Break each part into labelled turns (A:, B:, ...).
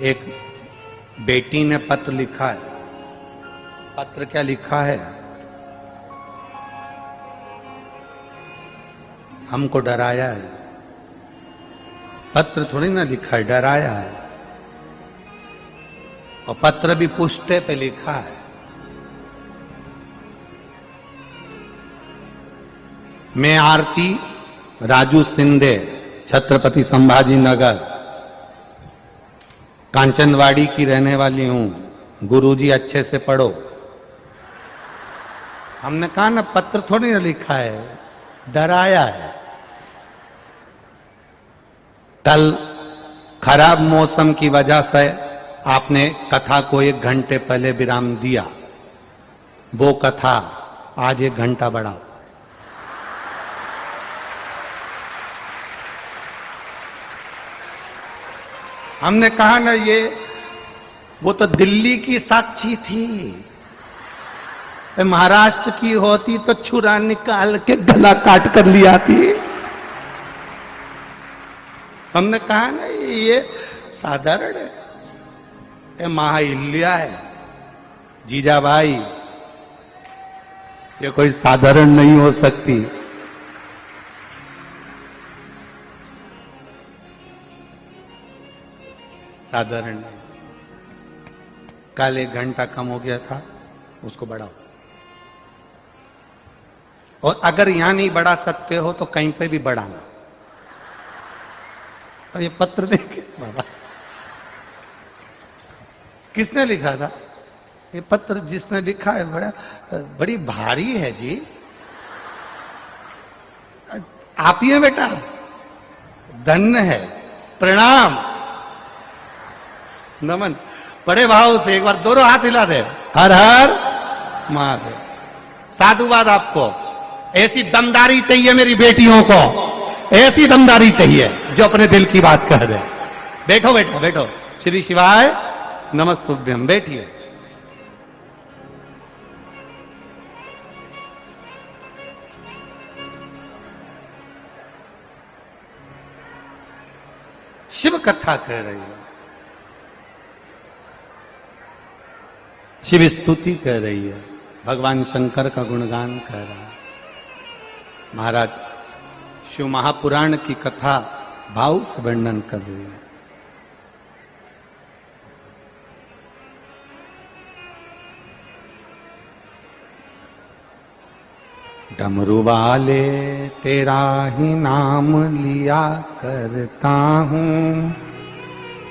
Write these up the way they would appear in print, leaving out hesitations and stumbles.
A: एक बेटी ने पत्र लिखा है। पत्र क्या लिखा है? हमको डराया है। पत्र थोड़ी ना लिखा है, डराया है। और पत्र भी पुष्टे पे लिखा है। मैं आरती राजू सिंधे, छत्रपति संभाजी नगर, कांचनवाड़ी की रहने वाली हूं। गुरुजी अच्छे से पढ़ो। हमने कहा ना, पत्र थोड़ी ना लिखा है, डराया है। कल खराब मौसम की वजह से आपने कथा को 1 घंटे पहले विराम दिया। वो कथा आज 1 घंटा बढ़ाओ। हमने कहा ना, वो तो दिल्ली की साक्षी थी। महाराष्ट्र की होती तो छुरा निकाल के गला काट कर लिया थी। हमने कहा ना, ये साधारण है। ये महाहिल्या है जीजाबाई, ये कोई साधारण नहीं हो सकती। साधारण नहीं। कल 1 घंटा कम हो गया था, उसको बढ़ाओ। और अगर यहां नहीं बढ़ा सकते हो तो कहीं पे भी बढ़ाना। और ये पत्र देखिए बाबा, किसने लिखा था? ये पत्र जिसने लिखा है बड़ी भारी है जी। आप ही है बेटा, धन्य है, प्रणाम, नमन। बड़े भाव से एक बार दोनों हाथ हिला दे। हर हर महादेव। साधुवाद आपको। ऐसी दमदारी चाहिए मेरी बेटियों को, ऐसी दमदारी चाहिए जो अपने दिल की बात कह दे। बैठो बैठो बैठो। श्री शिवाय नमस्तुभ्यम। बैठिए। शिव कथा कह रही है, शिव स्तुति कह रही है, भगवान शंकर का गुणगान कह रहा है। महाराज शिव महापुराण की कथा भाव से वर्णन कर रही है। डमरू वाले तेरा ही नाम लिया करता हूं,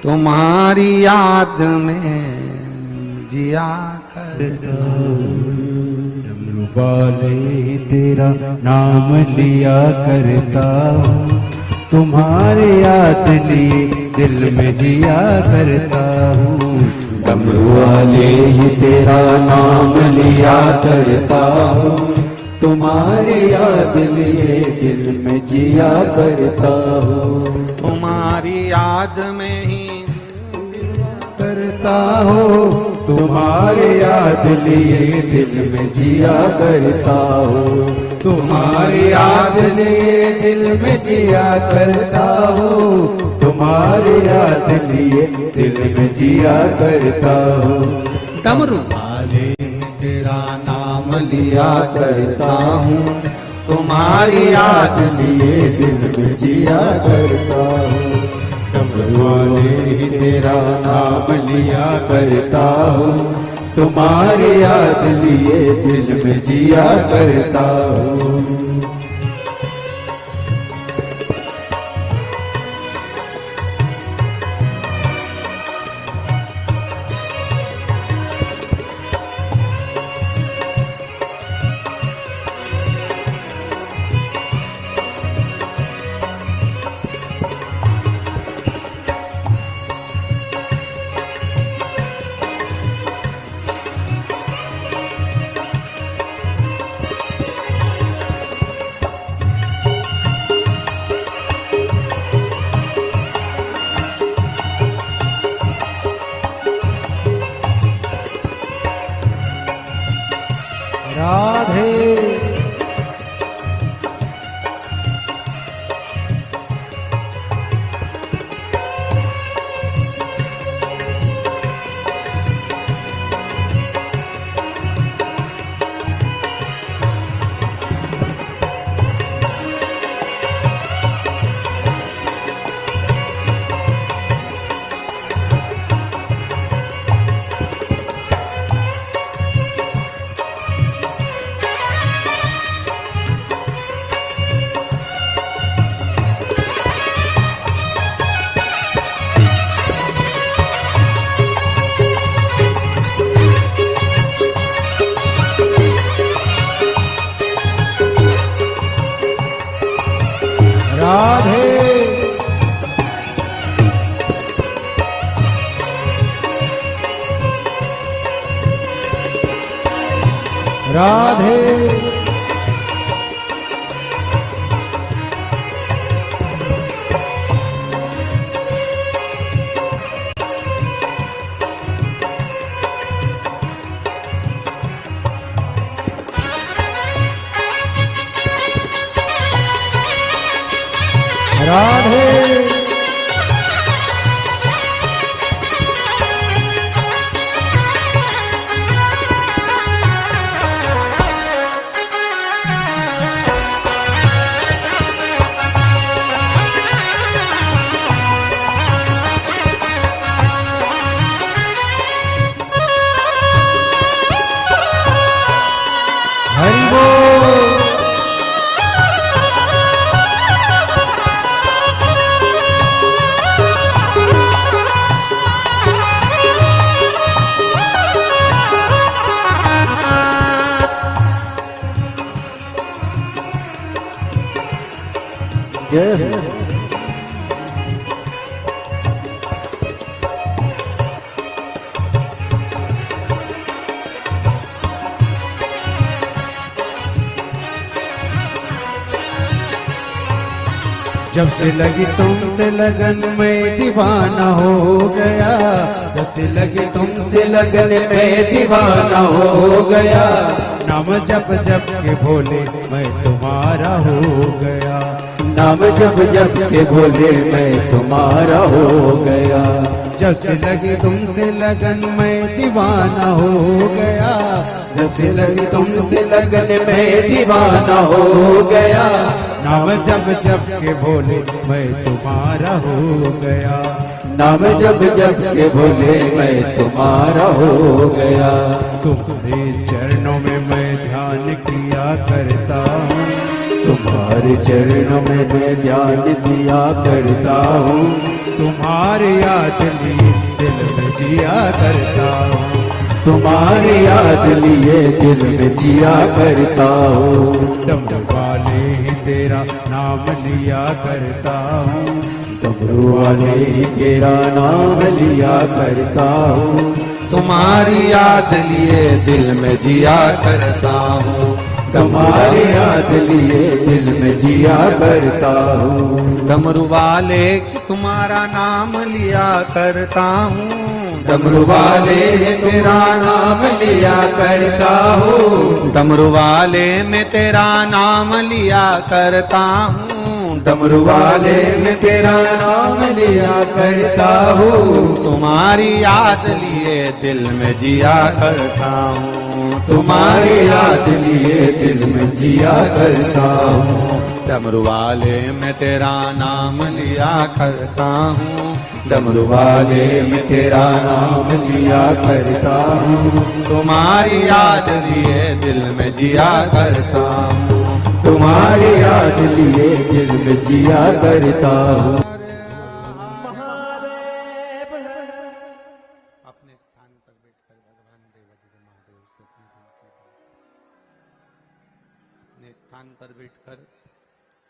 A: तुम्हारी याद में जिया करता हूं।
B: डमरू वाले तेरा नाम लिया करता हूँ, तुम्हारे याद लिए दिल में जिया करता हूँ। डमरू वाले तेरा नाम लिया करता हूँ, तुम्हारे याद लिए दिल में जिया करता हूँ।
A: तुम्हारी याद में ही
B: करता हो, तुम्हारे याद लिए दिल में जिया करता हो। तुम्हारे याद लिए दिल में जिया करता हो, तुम्हारे याद लिए दिल में जिया करता हो।
A: डमरू वाले तेरा नाम लिया करता हूँ,
B: तुम्हारी याद लिए दिल में जिया करता हूँ। डमरू वाले तेरा नाम लिया करता हूँ, तुम्हारी याद लिए दिल में जिया करता हूँ। राधे राधे हरि बोल जय हो। जब से लगी तुमसे लगन में दीवाना हो गया, जब से लगी तुमसे लगन में दीवाना हो गया, नाम जप जप के भोले मैं तुम्हारा हो गया, नाम जप जप के भोले मैं तुम्हारा हो गया। जब से लगी तुमसे लगन में दीवाना हो गया, जब से लगी तुमसे लगन में दीवाना हो गया, नाम जप जप के भोले मैं तुम्हारा हो गया, नाम जप जप के भोले मैं तुम्हारा हो गया। तुम्हारे चरणों में मैं ध्यान किया करता हूँ, तुम्हारे चरणों में मैं ध्यान दिया करता हूँ, तुम्हारे याद लिए दिल में जिया करता हूँ, तुम्हारे याद लिए दिल में जिया करता हूँ। डमरू वाले ही तेरा नाम लिया करता हूँ, डमरू वाले ही तेरा नाम लिया करता हूँ,
A: तुम्हारी याद लिए दिल में जिया करता हूँ,
B: तुम्हारी याद लिए दिल में जिया करता हूँ।
A: डमरू वाले तुम्हारा नाम लिया करता हूँ,
B: डमरू वाले तेरा नाम लिया करता हूँ,
A: डमरू वाले में तेरा नाम लिया करता हूँ,
B: डमरू वाले में तेरा नाम लिया करता हूँ।
A: तुम्हारी याद लिए दिल में जिया करता हूँ,
B: तुम्हारी याद लिए दिल में जिया करता हूँ।
A: डमरू वाले में तेरा नाम लिया करता हूँ,
B: डमरू वाले में तेरा नाम लिया करता हूँ,
A: तुम्हारी याद लिए दिल में जिया करता हूँ,
B: तुम्हारी याद लिए दिल में जिया करता हूँ।
A: अपने स्थान पर बैठकर भगवान देवाधिदेव महादेव से अपने स्थान पर बैठकर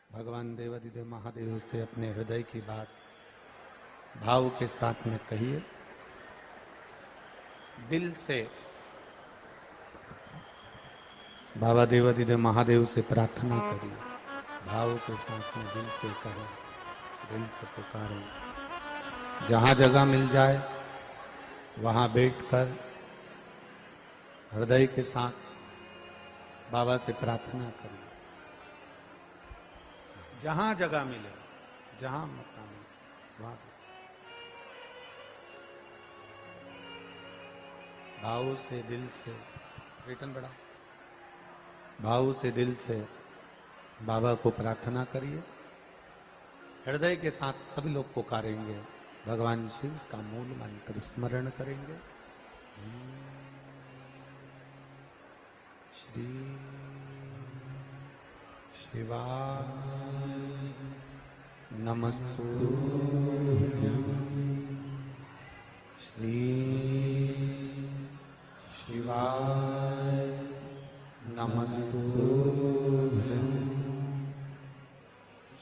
A: भगवान देवाधिदेव महादेव से अपने हृदय की बात भाव के साथ में कहिए, दिल से बाबा देवाधिदेव महादेव से प्रार्थना करिए, भाव के साथ में दिल से कहें, दिल से पुकारें, जहां जगह मिल जाए वहां बैठकर हृदय के साथ बाबा से प्रार्थना करिए, जहां जगह मिले, जहां मौका मिले वहां भाव से दिल से रिटर्न बढ़ा, भाव से दिल से बाबा को प्रार्थना करिए। हृदय के साथ सभी लोग पुकारेंगे, भगवान शिव का मूल मंत्र स्मरण करेंगे। श्री शिवाय नमस्तुभ्यं, श्री शिवाय नमस्तुभ्यं,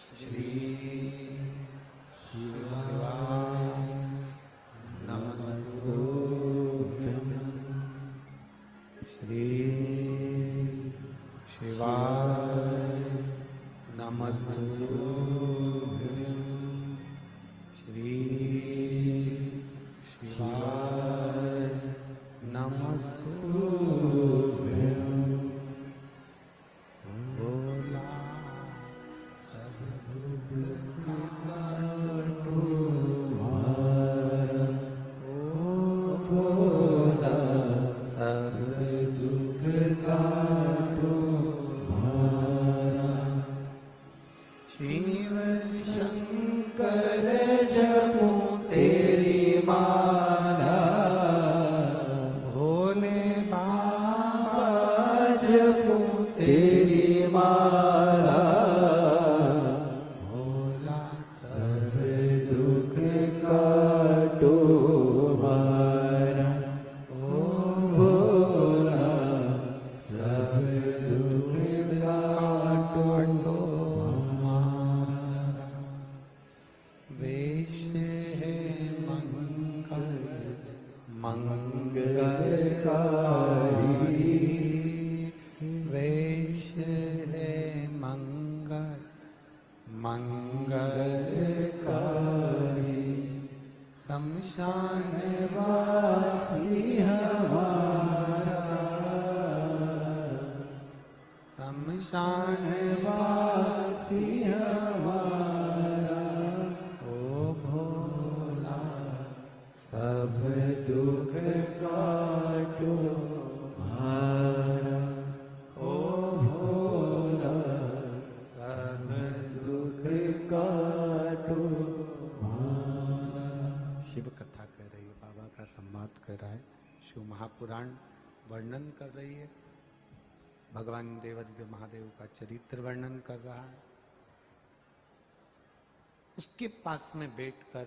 A: श्री शिवाय नमस्तुभ्यं, श्री मंगलकारी वेश है मंगल मंगलकारी शमशान वासी हमारा शमशान वासी हमारा ओ भोला सब दुख काटो हमारा ओ भोला सब दुख काटो हमारा। शिव कथा कर रही है, बाबा का संवाद कर रहा है, शिव महापुराण वर्णन कर रही है, भगवान देवादिदेव महादेव का चरित्र वर्णन कर रहा है। उसके पास में बैठकर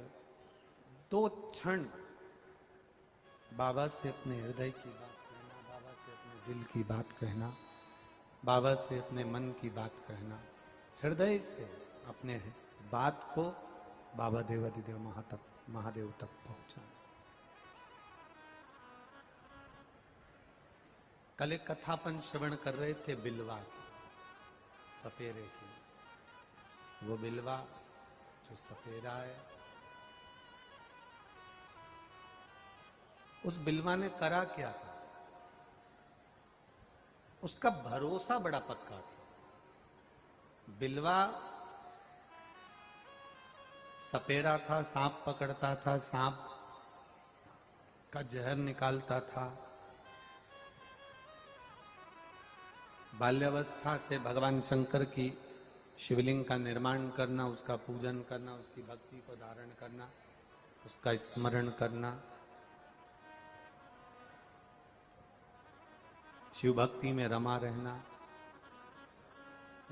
A: 2 क्षण बाबा से अपने हृदय की बात कहना, बाबा से अपने दिल की बात कहना, बाबा से अपने मन की बात कहना, हृदय से अपने बात को बाबा देवादिदेव महादेव तक पहुंचाना। कल एक कथापन श्रवण कर रहे थे बिलवा की, सपेरे की। वो बिलवा जो सपेरा है, उस बिलवा ने करा क्या था? उसका भरोसा बड़ा पक्का था। बिलवा सपेरा था, सांप पकड़ता था, सांप का जहर निकालता था। बाल्यावस्था से भगवान शंकर की शिवलिंग का निर्माण करना, उसका पूजन करना, उसकी भक्ति को धारण करना, उसका स्मरण करना, शिव भक्ति में रमा रहना,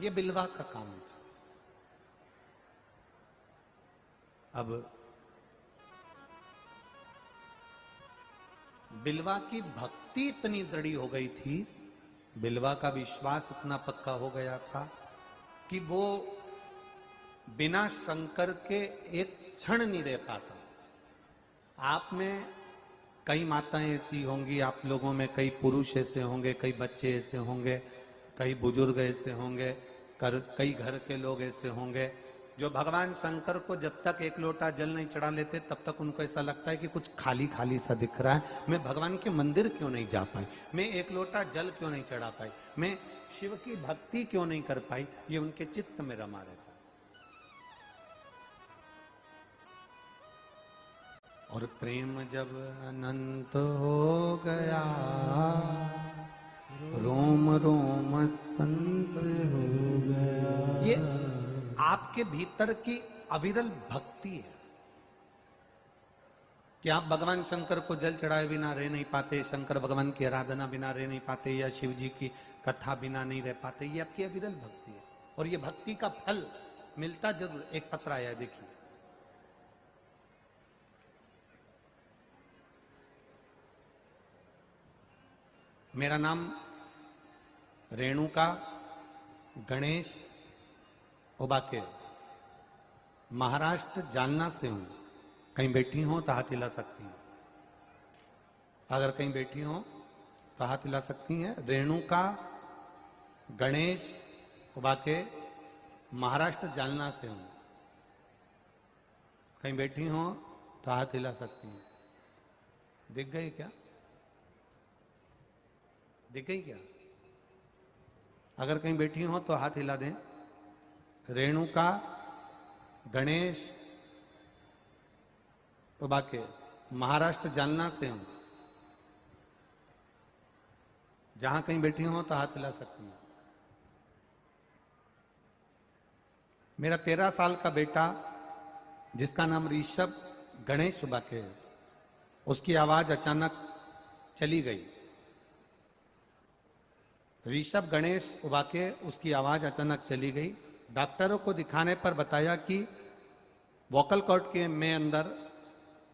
A: ये बिलवा का काम था। अब बिलवा की भक्ति इतनी दृढ़ी हो गई थी, बिलवा का विश्वास इतना पक्का हो गया था कि वो बिना शंकर के एक क्षण नहीं रह पाता। आप में कई माताएं ऐसी होंगी, आप लोगों में कई पुरुष ऐसे होंगे, कई बच्चे ऐसे होंगे, कई बुजुर्ग ऐसे होंगे, कई घर के लोग ऐसे होंगे जो भगवान शंकर को जब तक एक लोटा जल नहीं चढ़ा लेते तब तक उनको ऐसा लगता है कि कुछ खाली खाली सा दिख रहा है। मैं भगवान के मंदिर क्यों नहीं जा पाई, मैं एक लोटा जल क्यों नहीं चढ़ा पाई, मैं शिव की भक्ति क्यों नहीं कर पाई, ये उनके चित्त में रमा रहता है। और प्रेम जब अनंत हो गया, रोम रोम संत हो गया। ये आपके भीतर की अविरल भक्ति है कि आप भगवान शंकर को जल चढ़ाए बिना रह नहीं पाते, शंकर भगवान की आराधना बिना रह नहीं पाते, या शिव जी की कथा बिना नहीं रह पाते। ये आपकी अविरल भक्ति है और ये भक्ति का फल मिलता जरूर। एक पत्र आया, देखिए। मेरा नाम रेणुका गणेश उबाके, महाराष्ट्र जालना से हूं। कहीं बैठी हो तो हाथ हिला सकती हैं, अगर कहीं बैठी हो तो हाथ हिला सकती हैं। रेणुका गणेश उबाके, महाराष्ट्र जालना से हूं। कहीं बैठी हो तो हाथ हिला सकती हैं। दिख गई क्या? दिख गई क्या? अगर कहीं बैठी हो तो हाथ हिला दें। रेणुका गणेश उबाके, महाराष्ट्र जालना से हूं। जहां कहीं बैठी हो तो हाथ हिला सकती हैं। मेरा 13 साल का बेटा जिसका नाम ऋषभ गणेश उबाके है, उसकी आवाज अचानक चली गई। ऋषभ गणेश उबाके, उसकी आवाज अचानक चली गई। डॉक्टरों को दिखाने पर बताया कि वोकल कॉर्ड के में अंदर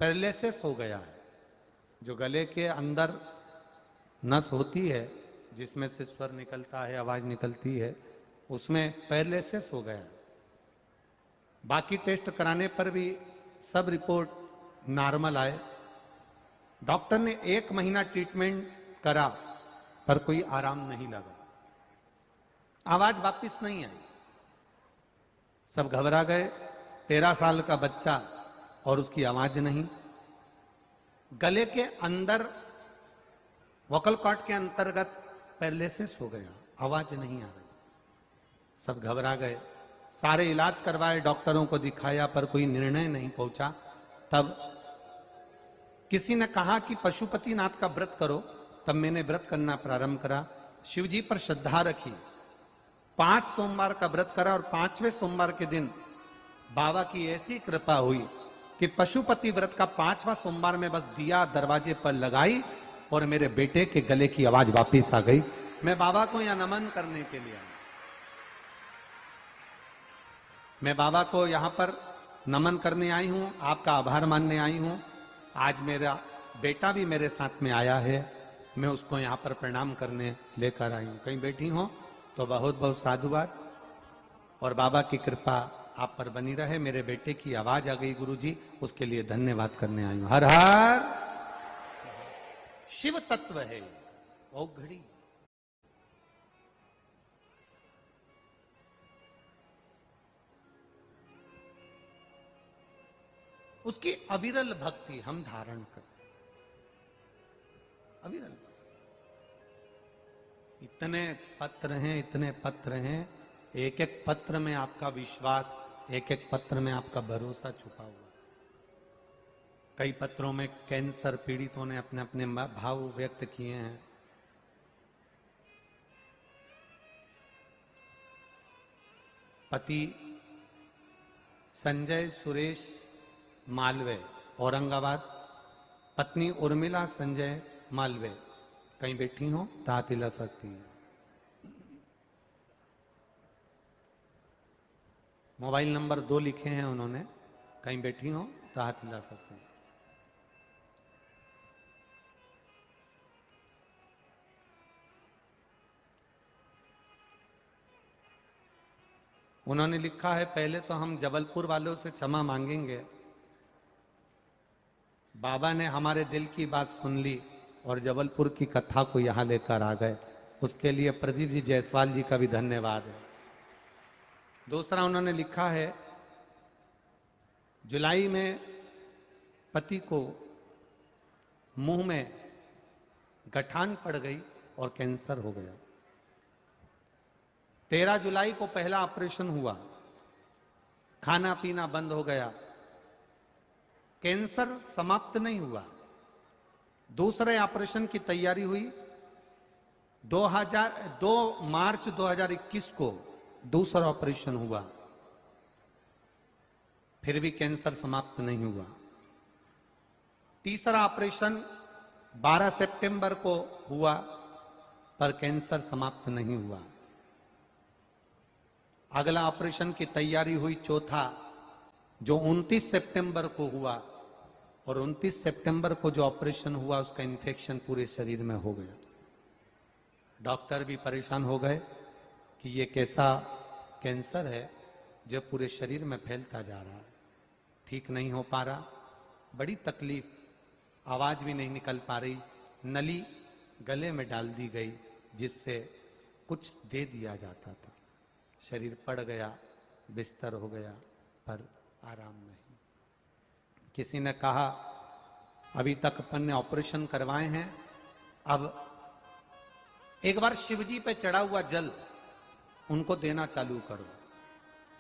A: पैरालिसिस हो गया है। जो गले के अंदर नस होती है जिसमें से स्वर निकलता है, आवाज निकलती है, उसमें पैरालिसिस हो गया है। बाकी टेस्ट कराने पर भी सब रिपोर्ट नॉर्मल आए। डॉक्टर ने 1 महीना ट्रीटमेंट करा पर कोई आराम नहीं लगा, आवाज वापिस नहीं आई। सब घबरा गए, 13 साल का बच्चा और उसकी आवाज नहीं। गले के अंदर वोकल कॉर्ड के अंतर्गत पैरालिसिस हो गया, आवाज नहीं आ रही। सब घबरा गए, सारे इलाज करवाए, डॉक्टरों को दिखाया पर कोई निर्णय नहीं पहुंचा। तब किसी ने कहा कि पशुपतिनाथ का व्रत करो। तब मैंने व्रत करना प्रारंभ करा, शिव जी पर श्रद्धा रखी, 5 सोमवार का व्रत करा और 5वें सोमवार के दिन बाबा की ऐसी कृपा हुई कि पशुपति व्रत का 5वां सोमवार में बस दिया दरवाजे पर लगाई और मेरे बेटे के गले की आवाज वापिस आ गई। मैं बाबा को यहां नमन करने के लिए आया, मैं बाबा को यहां पर नमन करने आई हूं, आपका आभार मानने आई हूं। आज मेरा बेटा भी मेरे साथ में आया है, मैं उसको यहां पर प्रणाम करने लेकर आई हूं। कहीं बैठी हो तो बहुत बहुत साधुवाद और बाबा की कृपा आप पर बनी रहे। मेरे बेटे की आवाज आ गई गुरुजी, उसके लिए धन्यवाद करने आई हूं। हर हर शिव तत्व है ओ घड़ी। उसकी अविरल भक्ति हम धारण करें, अविरल। इतने पत्र हैं, इतने पत्र हैं, एक एक पत्र में आपका विश्वास, एक एक पत्र में आपका भरोसा छुपा हुआ है। कई पत्रों में कैंसर पीड़ितों ने अपने अपने भाव व्यक्त किए हैं। पति संजय सुरेश मालवे औरंगाबाद, पत्नी उर्मिला संजय मालवे, कहीं बैठी हो तो हाथ हिला सकती है। मोबाइल नंबर 2 लिखे हैं उन्होंने, कहीं बैठी हो तो हाथ हिला सकते हैं। उन्होंने लिखा है, पहले तो हम जबलपुर वालों से क्षमा मांगेंगे, बाबा ने हमारे दिल की बात सुन ली और जबलपुर की कथा को यहां लेकर आ गए, उसके लिए प्रदीप जी जायसवाल जी का भी धन्यवाद है। दूसरा उन्होंने लिखा है, जुलाई में पति को मुंह में गठान पड़ गई और कैंसर हो गया। 13 जुलाई को पहला ऑपरेशन हुआ, खाना पीना बंद हो गया, कैंसर समाप्त नहीं हुआ। दूसरे ऑपरेशन की तैयारी हुई, 2 मार्च 2021 को दूसरा ऑपरेशन हुआ, फिर भी कैंसर समाप्त नहीं हुआ। तीसरा ऑपरेशन 12 सितंबर को हुआ पर कैंसर समाप्त नहीं हुआ। अगला ऑपरेशन की तैयारी हुई चौथा, जो 29 सितंबर को हुआ, और 29 सितंबर को जो ऑपरेशन हुआ उसका इन्फेक्शन पूरे शरीर में हो गया। डॉक्टर भी परेशान हो गए कि ये कैसा कैंसर है जो पूरे शरीर में फैलता जा रहा है, ठीक नहीं हो पा रहा, बड़ी तकलीफ, आवाज भी नहीं निकल पा रही। नली गले में डाल दी गई जिससे कुछ दे दिया जाता था, शरीर पड़ गया, बिस्तर हो गया पर आराम नहीं। किसी ने कहा अभी तक अपन ने ऑपरेशन करवाए हैं, अब एक बार शिवजी पे चढ़ा हुआ जल उनको देना चालू करो,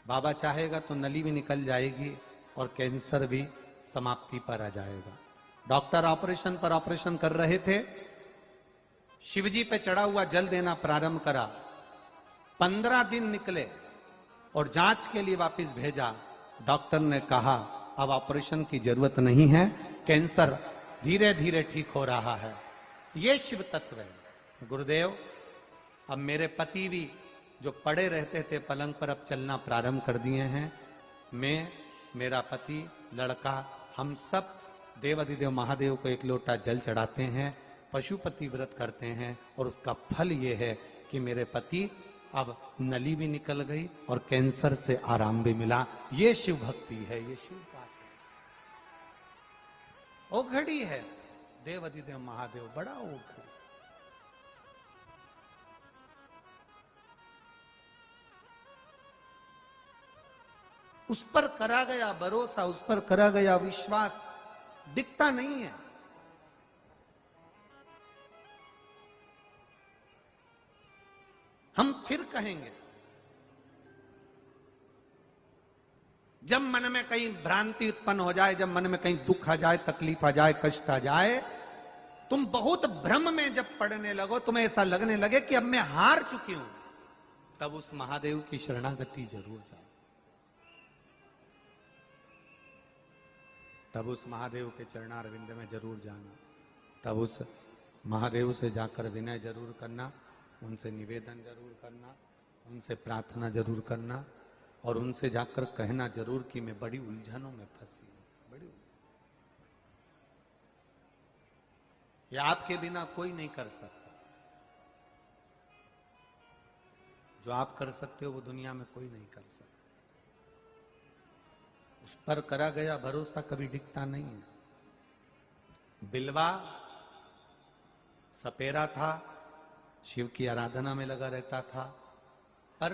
A: बाबा चाहेगा तो नली भी निकल जाएगी और कैंसर भी समाप्ति पर आ जाएगा। डॉक्टर ऑपरेशन पर ऑपरेशन कर रहे थे, शिवजी पे चढ़ा हुआ जल देना प्रारंभ करा, 15 दिन निकले और जांच के लिए वापस भेजा। डॉक्टर ने कहा अब ऑपरेशन की जरूरत नहीं है, कैंसर धीरे धीरे ठीक हो रहा है। ये शिव तत्व है गुरुदेव। अब मेरे पति भी जो पड़े रहते थे पलंग पर, अब चलना प्रारंभ कर दिए हैं। मैं, मेरा पति, लड़का, हम सब देवाधिदेव महादेव को 1 लोटा जल चढ़ाते हैं, पशुपति व्रत करते हैं और उसका फल ये है कि मेरे पति अब नली भी निकल गई और कैंसर से आराम भी मिला। ये शिव भक्ति है, ये शिव पास है। ओ घड़ी है, देवाधिदेव महादेव बड़ा ऊख है। उस पर करा गया भरोसा, उस पर करा गया विश्वास दिखता नहीं है। हम फिर कहेंगे, जब मन में कहीं भ्रांति उत्पन्न हो जाए, जब मन में कहीं दुख आ जाए, तकलीफ आ जाए, कष्ट आ जाए, तुम बहुत भ्रम में जब पड़ने लगो, तुम्हें ऐसा लगने लगे कि अब मैं हार चुकी हूं, तब उस महादेव की शरणागति जरूर जाओ। तब उस महादेव के चरणारविंद में जरूर जाना। तब उस महादेव से जाकर विनय जरूर करना, उनसे निवेदन जरूर करना, उनसे प्रार्थना जरूर करना, और उनसे जाकर कहना जरूर कि मैं बड़ी उलझनों में फंसी हूं, बड़ी ये आपके बिना कोई नहीं कर सकता। जो आप कर सकते हो वो दुनिया में कोई नहीं कर सकता। उस पर करा गया भरोसा कभी डिगता नहीं है। बिलवा सपेरा था, शिव की आराधना में लगा रहता था, पर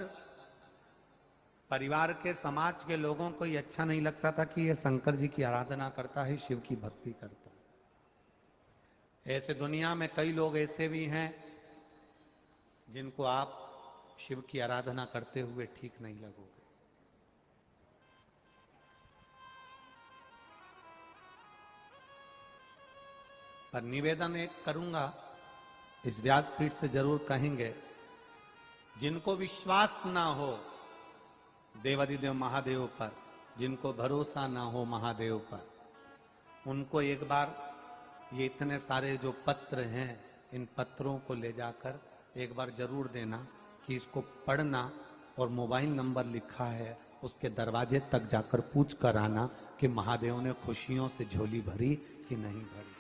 A: परिवार के समाज के लोगों को ये अच्छा नहीं लगता था कि ये शंकर जी की आराधना करता है, शिव की भक्ति करता है। ऐसे दुनिया में कई लोग ऐसे भी हैं जिनको आप शिव की आराधना करते हुए ठीक नहीं लगोगे। पर निवेदन एक करूंगा, इस व्यासपीठ से जरूर कहेंगे, जिनको विश्वास ना हो देवाधिदेव महादेव पर, जिनको भरोसा ना हो महादेव पर, उनको एक बार ये इतने सारे जो पत्र हैं, इन पत्रों को ले जाकर एक बार जरूर देना कि इसको पढ़ना, और मोबाइल नंबर लिखा है उसके दरवाजे तक जाकर पूछ कर आना कि महादेव ने खुशियों से झोली भरी कि नहीं भरी।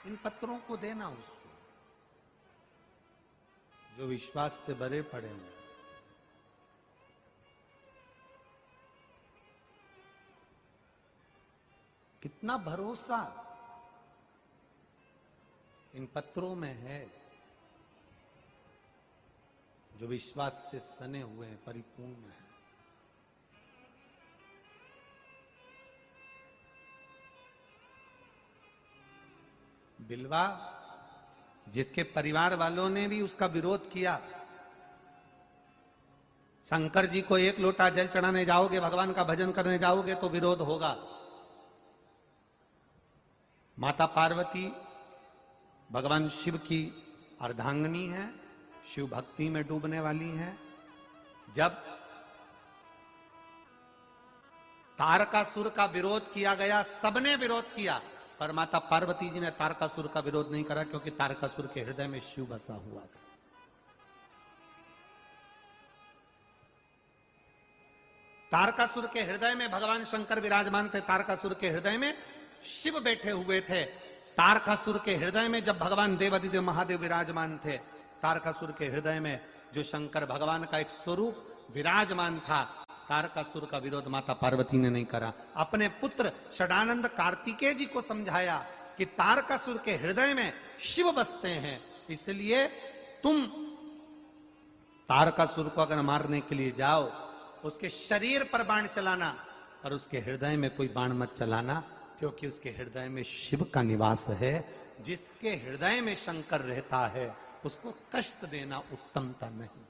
A: इन पत्रों को देना उसको, जो विश्वास से भरे पड़े हैं। कितना भरोसा इन पत्रों में है, जो विश्वास से सने हुए हैं, परिपूर्ण है। बिलवा जिसके परिवार वालों ने भी उसका विरोध किया, शंकर जी को एक लोटा जल चढ़ाने जाओगे, भगवान का भजन करने जाओगे तो विरोध होगा। माता पार्वती भगवान शिव की अर्धांगिनी है, शिव भक्ति में डूबने वाली है। जब तारकासुर का विरोध किया गया, सबने विरोध किया, पर माता पार्वती जी ने तारकासुर का विरोध नहीं करा, क्योंकि तारकासुर के हृदय में शिव बसा हुआ था। तारकासुर के हृदय में भगवान शंकर विराजमान थे, तारकासुर के हृदय में शिव बैठे हुए थे। तारकासुर के हृदय में जब भगवान देवाधिदेव महादेव विराजमान थे, तारकासुर के हृदय में जो शंकर भगवान का एक स्वरूप विराजमान था, तारकासुर का विरोध माता पार्वती ने नहीं करा। अपने पुत्र षडानंद कार्तिकेय जी को समझाया कि तारकासुर के हृदय में शिव बसते हैं, इसलिए तुम तारकासुर को अगर मारने के लिए जाओ, उसके शरीर पर बाण चलाना, पर उसके हृदय में कोई बाण मत चलाना, क्योंकि उसके हृदय में शिव का निवास है। जिसके हृदय में शंकर रहता है उसको कष्ट देना उत्तमता नहीं,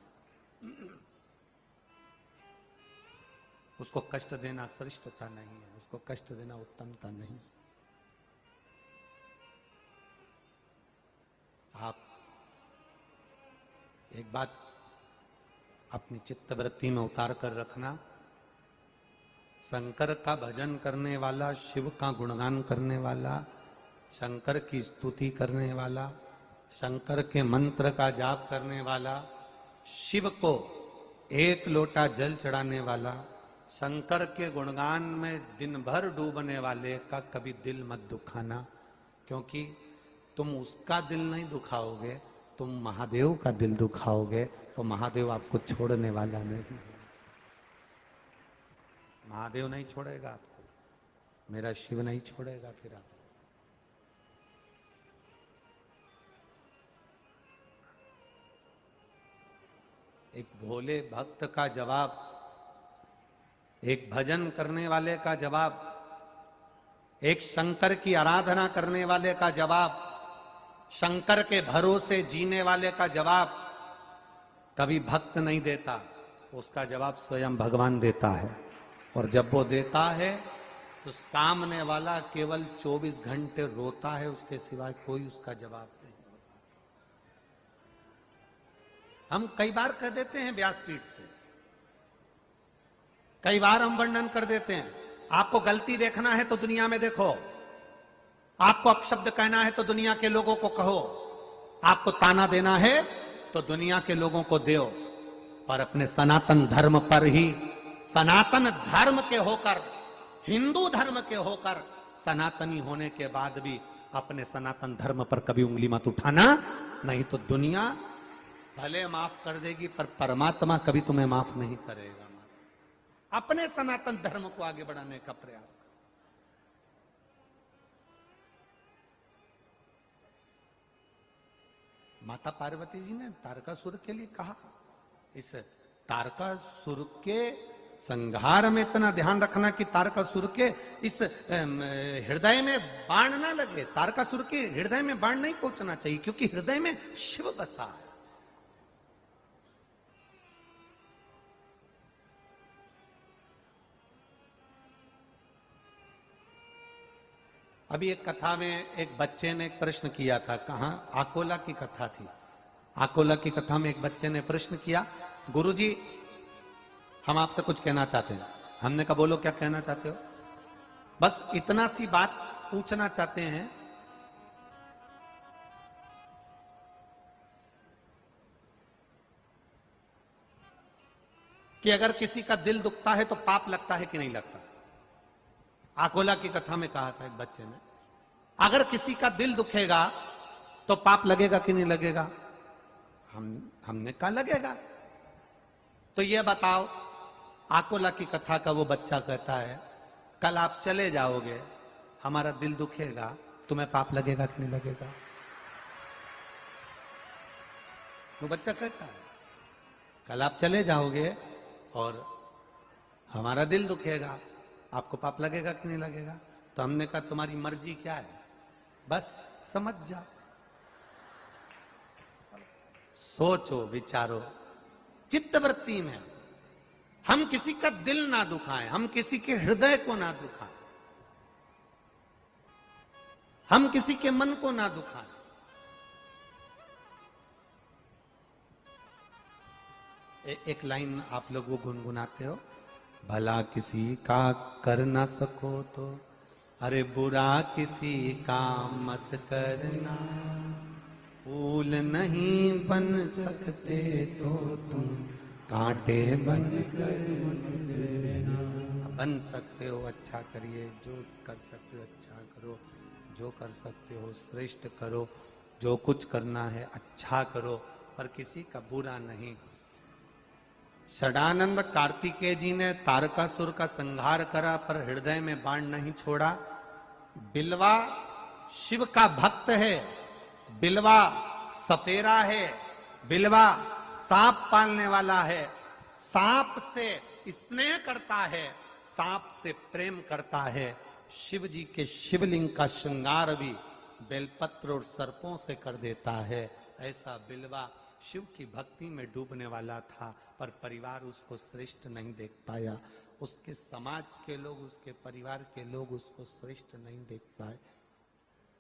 A: उसको कष्ट देना श्रेष्ठता नहीं है, उसको कष्ट देना उत्तमता नहीं। आप एक बात अपनी चित्तवृत्ति में उतार कर रखना, शंकर का भजन करने वाला, शिव का गुणगान करने वाला, शंकर की स्तुति करने वाला, शंकर के मंत्र का जाप करने वाला, शिव को एक लोटा जल चढ़ाने वाला, शंकर के गुणगान में दिन भर डूबने वाले का कभी दिल मत दुखाना, क्योंकि तुम उसका दिल नहीं दुखाओगे, तुम महादेव का दिल दुखाओगे, तो महादेव आपको छोड़ने वाला नहीं। महादेव नहीं छोड़ेगा आपको। मेरा शिव नहीं छोड़ेगा फिर आप। एक भोले भक्त का जवाब, एक भजन करने वाले का जवाब, एक शंकर की आराधना करने वाले का जवाब, शंकर के भरोसे जीने वाले का जवाब कभी भक्त नहीं देता, उसका जवाब स्वयं भगवान देता है। और जब वो देता है तो सामने वाला केवल 24 घंटे रोता है, उसके सिवाय कोई उसका जवाब नहीं होता। हम कई बार कह देते हैं व्यासपीठ से, कई बार हम वर्णन कर देते हैं, आपको गलती देखना है तो दुनिया में देखो, आपको अपशब्द कहना है तो दुनिया के लोगों को कहो, आपको ताना देना है तो दुनिया के लोगों को दो, पर अपने सनातन धर्म पर ही, सनातन धर्म के होकर, हिंदू धर्म के होकर, सनातनी होने के बाद भी अपने सनातन धर्म पर कभी उंगली मत उठाना, नहीं तो दुनिया भले माफ कर देगी पर परमात्मा कभी तुम्हें माफ नहीं करेगा। अपने सनातन धर्म को आगे बढ़ाने का प्रयास करो। माता पार्वती जी ने तारकासुर के लिए कहा, इस तारकासुर के संहार में इतना ध्यान रखना कि तारकासुर के इस हृदय में बाण ना लगे। तारकासुर के हृदय में बाण नहीं पहुंचना चाहिए, क्योंकि हृदय में शिव बसा है। अभी एक कथा में एक बच्चे ने एक प्रश्न किया था, कहां, आकोला की कथा थी। आकोला की कथा में एक बच्चे ने प्रश्न किया, गुरुजी हम आपसे कुछ कहना चाहते हैं। हमने कहा बोलो क्या कहना चाहते हो। बस इतना सी बात पूछना चाहते हैं कि अगर किसी का दिल दुखता है तो पाप लगता है कि नहीं लगता। आकोला की कथा में कहा था एक बच्चे ने, अगर किसी का दिल दुखेगा तो पाप लगेगा कि नहीं लगेगा। हमने कहा लगेगा। तो ये बताओ, आकोला की कथा का वो बच्चा कहता है, कल आप चले जाओगे, हमारा दिल दुखेगा, तुम्हें पाप लगेगा कि नहीं लगेगा। वो बच्चा कहता है कल आप चले जाओगे और हमारा दिल दुखेगा, आपको पाप लगेगा कि नहीं लगेगा। तो हमने कहा तुम्हारी मर्जी क्या है, बस समझ जाओ, सोचो विचारो चित्तवृत्ति में। हम किसी का दिल ना दुखाएं, हम किसी के हृदय को ना दुखाएं, हम किसी के मन को ना दुखाएं। एक लाइन आप लोग वो गुनगुनाते हो, भला किसी का कर ना सको तो, अरे बुरा किसी का मत करना, फूल नहीं बन सकते तो तुम कांटे बन कर लेना। बन सकते हो अच्छा करिए, जो कर सकते हो अच्छा करो, जो कर सकते हो श्रेष्ठ करो, जो कुछ करना है अच्छा करो, पर किसी का बुरा नहीं। षडानंद कार्तिकेय जी ने तारकासुर का संहार करा पर हृदय में बाण नहीं छोड़ा। बिलवा शिव का भक्त है, बिलवा सपेरा है, बिलवा सांप पालने वाला है, सांप से स्नेह करता है, सांप से प्रेम करता है। शिव जी के शिवलिंग का श्रृंगार भी बेलपत्र और सर्पों से कर देता है। ऐसा बिलवा शिव की भक्ति में डूबने वाला था, पर परिवार उसको श्रेष्ठ नहीं देख पाया, उसके समाज के लोग, उसके परिवार के लोग उसको श्रेष्ठ नहीं देख पाए,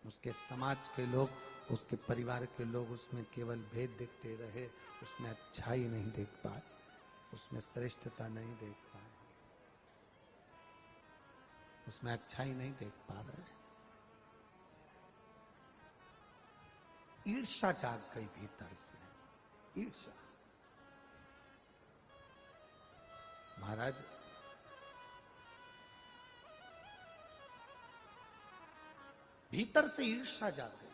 A: उसके समाज के लोग, उसके परिवार के लोग उसमें केवल भेद देखते रहे, उसमें अच्छाई नहीं देख पाए, उसमें श्रेष्ठता नहीं देख पाए, उसमें अच्छाई नहीं देख पा रहे। ईर्ष्या जाग गई भीतर से, ईर्ष्या। महाराज भीतर से ईर्ष्या जाग गई।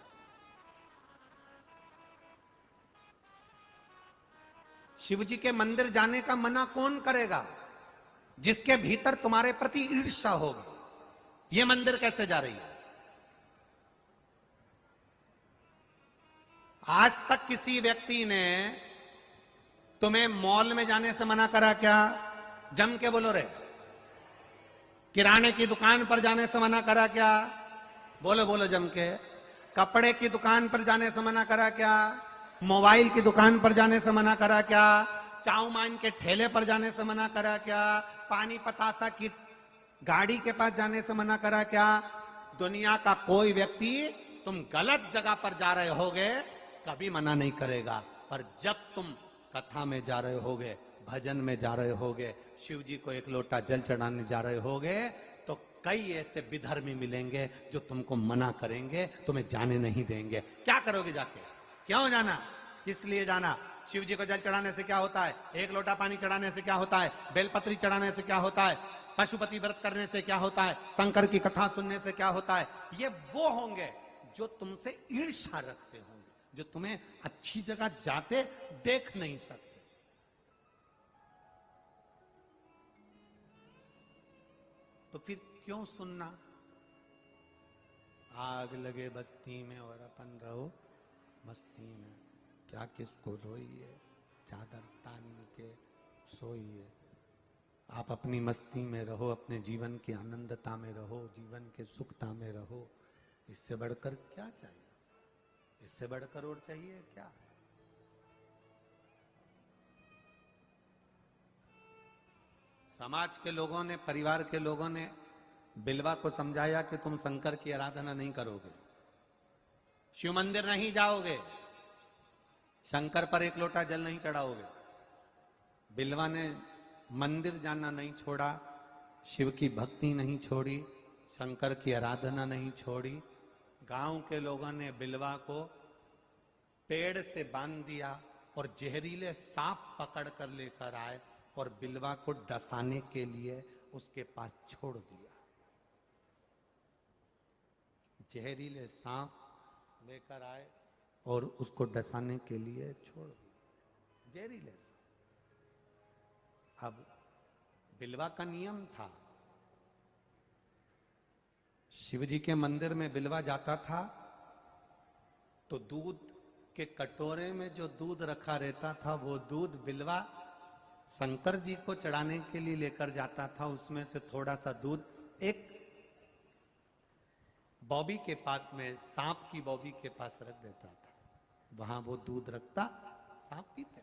A: शिव जी के मंदिर जाने का मना कौन करेगा? जिसके भीतर तुम्हारे प्रति ईर्ष्या होगी, ये मंदिर कैसे जा रही है? आज तक किसी व्यक्ति ने तुम्हें मॉल में जाने से मना करा क्या? जम के बोलो रे। किराने की दुकान पर जाने से मना करा क्या? बोलो बोलो जम के। कपड़े की दुकान पर जाने से मना करा क्या? मोबाइल की दुकान पर जाने से मना करा क्या? चाउमान के ठेले पर जाने से मना करा क्या? पानी पतासा की गाड़ी के पास जाने से मना करा क्या? दुनिया का कोई व्यक्ति तुम गलत जगह पर जा रहे होगे कभी मना नहीं करेगा, पर जब तुम कथा में जा रहे होगे, भजन में जा रहे होगे, शिव जी को एक लोटा जल चढ़ाने जा रहे होगे, तो कई ऐसे विधर्मी मिलेंगे जो तुमको मना करेंगे, तुम्हें जाने नहीं देंगे। क्या करोगे जाके? क्यों जाना? किस लिए जाना? शिव जी को जल चढ़ाने से क्या होता है? एक लोटा पानी चढ़ाने से क्या होता है? बेलपत्री चढ़ाने से क्या होता है? पशुपति व्रत करने से क्या होता है? शंकर की कथा सुनने से क्या होता है? ये वो होंगे जो तुमसे ईर्ष्या रखते होंगे, जो तुम्हें अच्छी जगह जाते देख नहीं सकते। तो फिर क्यों सुनना? आग लगे बस्ती में और अपन रहो मस्ती में, क्या किसको रोइए, चादर तान के सोइए। आप अपनी मस्ती में रहो, अपने जीवन की आनंदता में रहो, जीवन के सुखता में रहो। इससे बढ़कर क्या चाहिए? इससे बढ़कर और चाहिए क्या? समाज के लोगों ने, परिवार के लोगों ने बिलवा को समझाया कि तुम शंकर की आराधना नहीं करोगे, शिव मंदिर नहीं जाओगे, शंकर पर एक लोटा जल नहीं चढ़ाओगे। बिलवा ने मंदिर जाना नहीं छोड़ा, शिव की भक्ति नहीं छोड़ी, शंकर की आराधना नहीं छोड़ी। गांव के लोगों ने बिलवा को पेड़ से बांध दिया और जहरीले सांप पकड़ कर लेकर आए और बिलवा को डसाने के लिए उसके पास छोड़ दिया। जहरीले सांप लेकर आए और उसको डसाने के लिए छोड़ दिया, जहरीले सांप। अब बिलवा का नियम था, शिव जी के मंदिर में बिलवा जाता था तो दूध के कटोरे में जो दूध रखा रहता था वो दूध बिलवा शंकर जी को चढ़ाने के लिए लेकर जाता था। उसमें से थोड़ा सा दूध एक बॉबी के पास में, सांप की बॉबी के पास रख देता था, वहां वो दूध रखता, सांप पीते।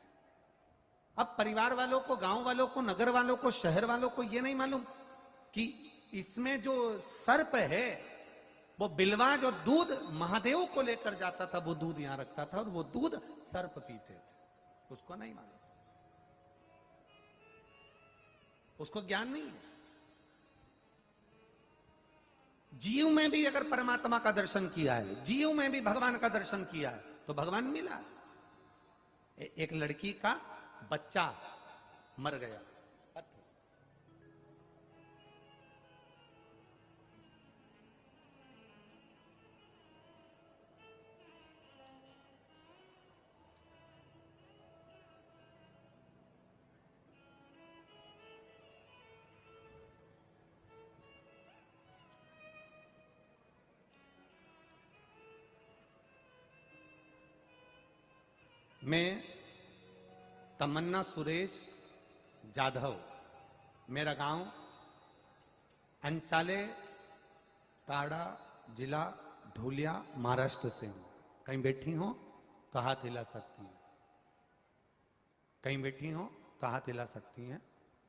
A: अब परिवार वालों को, गांव वालों को, नगर वालों को, शहर वालों को ये नहीं मालूम कि इसमें जो सर्प है वो बिलवा जो दूध महादेव को लेकर जाता था वो दूध यहां रखता था और वो दूध सर्प पीते थे। उसको नहीं मालूम, उसको ज्ञान नहीं है। जीव में भी अगर परमात्मा का दर्शन किया है, जीव में भी भगवान का दर्शन किया है तो भगवान मिला। एक लड़की का बच्चा मर गया, मैं तमन्ना सुरेश जाधव, मेरा गांव अंचाले ताड़ा, जिला धुलिया, महाराष्ट्र से हूं। कहीं बैठी हो तो हाथ हिला सकती हैं, कहीं बैठी हो तो हाथ हिला सकती हैं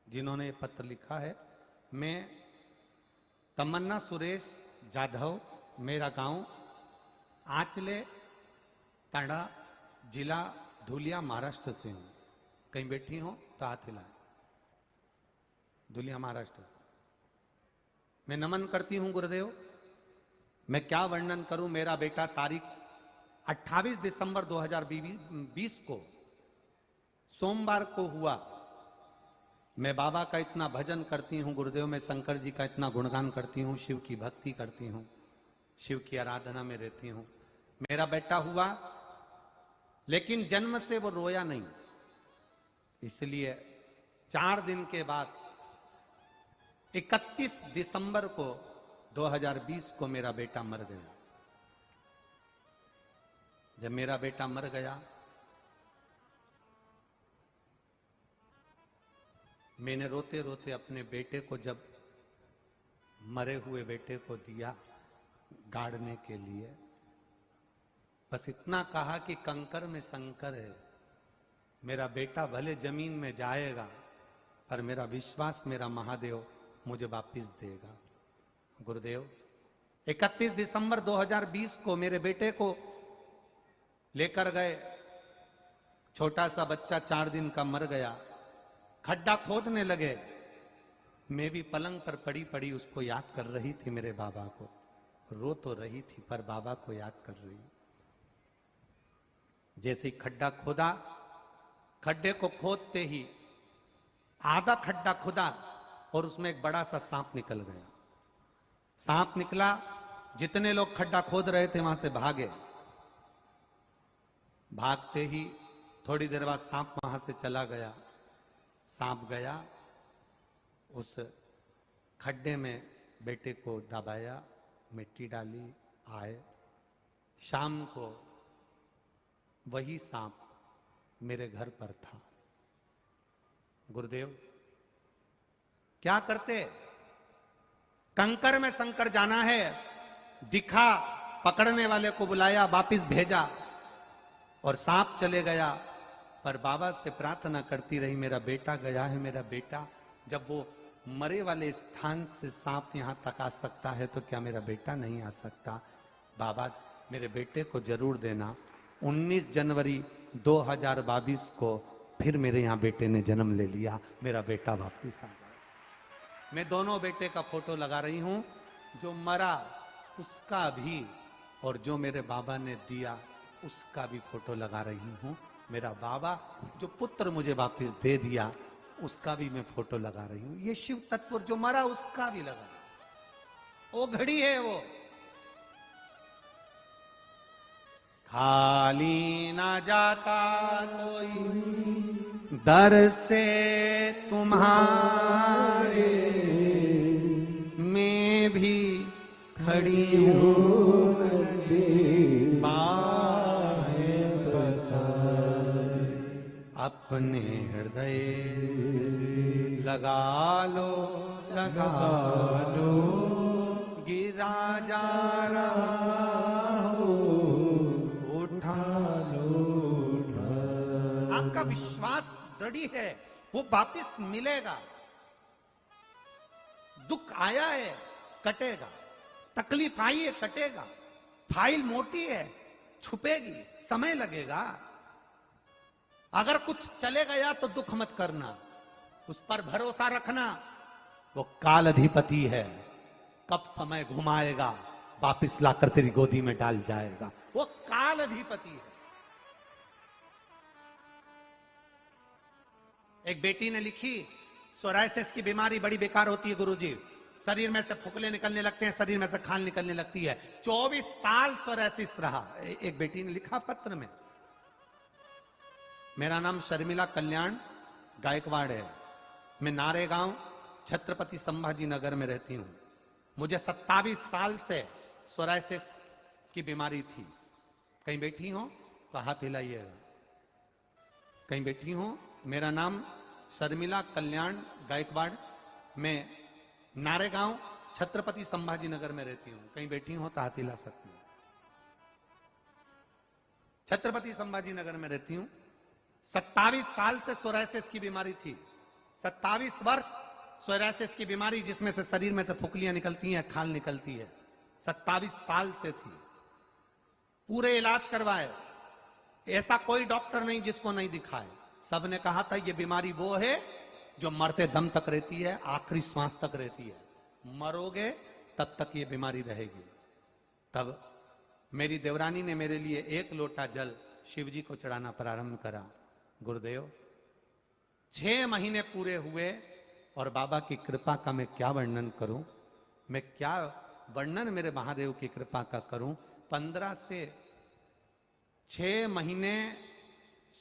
A: जिन्होंने ये पत्र लिखा है। मैं तमन्ना सुरेश जाधव, मेरा गांव आंचले ताड़ा, जिला धुलिया, महाराष्ट्र से हूं। कहीं बैठी हो तो हाथ हिलाएं। धुलिया महाराष्ट्र से मैं नमन करती हूं गुरुदेव। मैं क्या वर्णन करूं। मेरा बेटा तारीख 28 दिसंबर 2020 को सोमवार को हुआ। मैं बाबा का इतना भजन करती हूं गुरुदेव, मैं शंकर जी का इतना गुणगान करती हूं, शिव की भक्ति करती हूं, शिव की आराधना में रहती हूं। मेरा बेटा हुआ लेकिन जन्म से वो रोया नहीं, इसलिए 4 दिन के बाद 31 दिसंबर को 2020 को मेरा बेटा मर गया। जब मेरा बेटा मर गया, मैंने रोते रोते अपने बेटे को, जब मरे हुए बेटे को दिया गाड़ने के लिए, बस इतना कहा कि कंकर में शंकर है, मेरा बेटा भले जमीन में जाएगा पर मेरा विश्वास, मेरा महादेव मुझे वापिस देगा। गुरुदेव, 31 दिसंबर 2020 को मेरे बेटे को लेकर गए। छोटा सा बच्चा 4 दिन का मर गया। खड्डा खोदने लगे, मैं भी पलंग पर पड़ी पड़ी उसको याद कर रही थी, मेरे बाबा को। रो तो रही थी पर बाबा को याद कर रही। जैसे ही खड्डा खोदा, खड्डे को खोदते ही आधा खड्डा खुदा और उसमें एक बड़ा सा सांप निकल गया। सांप निकला, जितने लोग खड्डा खोद रहे थे वहां से भागे। भागते ही थोड़ी देर बाद सांप वहां से चला गया। सांप गया, उस खड्डे में बेटे को दबाया, मिट्टी डाली, आए। शाम को वही सांप मेरे घर पर था। गुरुदेव, क्या करते? कंकर में शंकर जाना है, दिखा, पकड़ने वाले को बुलाया, वापिस भेजा और सांप चले गया। पर बाबा से प्रार्थना करती रही, मेरा बेटा गया है, मेरा बेटा। जब वो मरे वाले स्थान से सांप यहां तक आ सकता है तो क्या मेरा बेटा नहीं आ सकता? बाबा, मेरे बेटे को जरूर देना। 19 जनवरी 2022 को फिर मेरे यहाँ बेटे ने जन्म ले लिया। मेरा बेटा वापिस आ गया। मैं दोनों बेटे का फोटो लगा रही हूं, जो मरा उसका भी और जो मेरे बाबा ने दिया उसका भी फोटो लगा रही हूं। मेरा बाबा जो पुत्र मुझे वापस दे दिया उसका भी मैं फोटो लगा रही हूं। ये शिव तत्व जो मरा उसका भी लगा, वो घड़ी है वो। खाली ना जाता कोई दर से तुम्हारे, मैं भी खड़ी हूं अपने हृदय लगा लो, लगा लो, गिरा जा रहा हो, उठा लो, उठा। आपका विश्वास दृढ़ है, वो वापिस मिलेगा। दुख आया है, कटेगा। तकलीफ आई है, कटेगा। फाइल मोटी है, छुपेगी, समय लगेगा। अगर कुछ चले गया तो दुख मत करना, उस पर भरोसा रखना। वो काल अधिपति है, कब समय घुमाएगा वापिस लाकर तेरी गोदी में डाल जाएगा। वो काल अधिपति है। एक बेटी ने लिखी, सोरायसिस की बीमारी बड़ी बेकार होती है गुरुजी। शरीर में से फुकले निकलने लगते हैं, शरीर में से खाल निकलने लगती है। 24 साल सोरायसिस रहा। एक बेटी ने लिखा पत्र में, मेरा नाम शर्मिला कल्याण गायकवाड़ है, मैं नारेगांव छत्रपति संभाजी नगर में रहती हूं। मुझे 27 साल से सोरायसिस की बीमारी थी। कहीं बैठी हो तो हाथ हिलाइएगा। कहीं बैठी हो? मेरा नाम शर्मिला कल्याण गायकवाड़, मैं नारेगांव छत्रपति संभाजी नगर में रहती हूं। कहीं बैठी हो तो हाथ हिला सकती हूं। छत्रपति संभाजी नगर में रहती हूं। 27 साल से सोरायसिस की बीमारी थी। 27 वर्ष सोरायसिस की बीमारी, जिसमें से शरीर में से फुकलियां निकलती हैं, खाल निकलती है। 27 साल से थी। पूरे इलाज करवाए, ऐसा कोई डॉक्टर नहीं जिसको नहीं दिखाए। सबने कहा था ये बीमारी वो है जो मरते दम तक रहती है, आखिरी श्वास तक रहती है। मरोगे तब तक ये बीमारी रहेगी। तब मेरी देवरानी ने मेरे लिए 1 लोटा जल शिवजी को चढ़ाना प्रारंभ करा। गुरुदेव, 6 महीने पूरे हुए और बाबा की कृपा का मैं क्या वर्णन करूं? मैं क्या वर्णन मेरे महादेव की कृपा का करूं? 15 से 6 महीने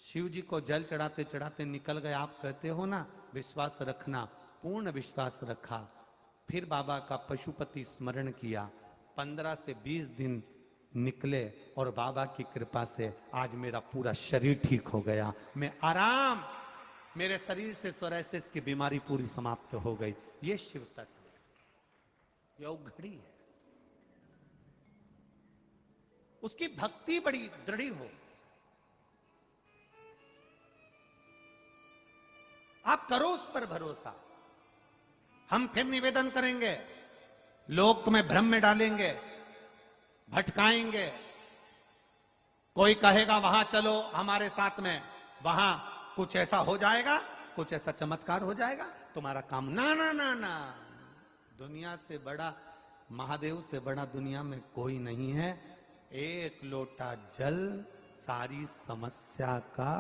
A: शिव जी को जल चढ़ाते चढ़ाते निकल गए। आप कहते हो ना विश्वास रखना, पूर्ण विश्वास रखा। फिर बाबा का पशुपति स्मरण किया। 15 से 20 दिन निकले और बाबा की कृपा से आज मेरा पूरा शरीर ठीक हो गया। मैं आराम, मेरे शरीर से सोराइसिस की बीमारी पूरी समाप्त हो गई। ये शिव तत्व है, यह घड़ी है। उसकी भक्ति बड़ी दृढ़ हो। आप करो उस पर भरोसा। हम फिर निवेदन करेंगे, लोग तुम्हें भ्रम में डालेंगे, भटकाएंगे। कोई कहेगा वहां चलो हमारे साथ में, वहां कुछ ऐसा हो जाएगा, कुछ ऐसा चमत्कार हो जाएगा, तुम्हारा काम। ना ना ना ना, दुनिया से बड़ा, महादेव से बड़ा दुनिया में कोई नहीं है। एक लोटा जल सारी समस्या का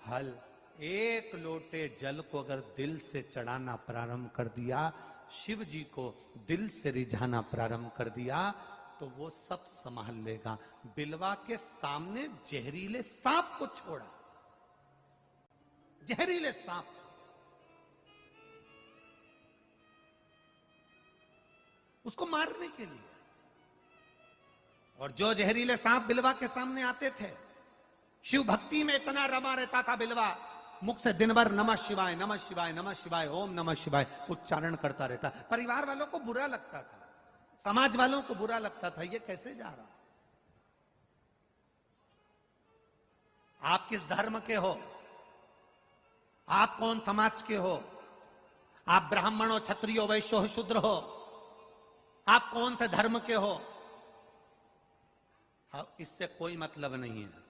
A: हल। एक लोटे जल को अगर दिल से चढ़ाना प्रारंभ कर दिया, शिव जी को दिल से रिझाना प्रारंभ कर दिया, तो वो सब संभाल लेगा। बिलवा के सामने जहरीले सांप को छोड़ा, जहरीले सांप, उसको मारने के लिए। और जो जहरीले सांप बिलवा के सामने आते थे, शिव भक्ति में इतना रमा रहता था बिलवा, मुख से दिन भर नमः शिवाय नमः शिवाय नमः शिवाय ओम नमः शिवाय उच्चारण करता रहता। परिवार वालों को बुरा लगता था, समाज वालों को बुरा लगता था, ये कैसे जा रहा। आप किस धर्म के हो, आप कौन समाज के हो, आप ब्राह्मण हो, क्षत्रिय हो, वैश्य हो, शूद्र हो, आप कौन से धर्म के हो, इससे कोई मतलब नहीं है।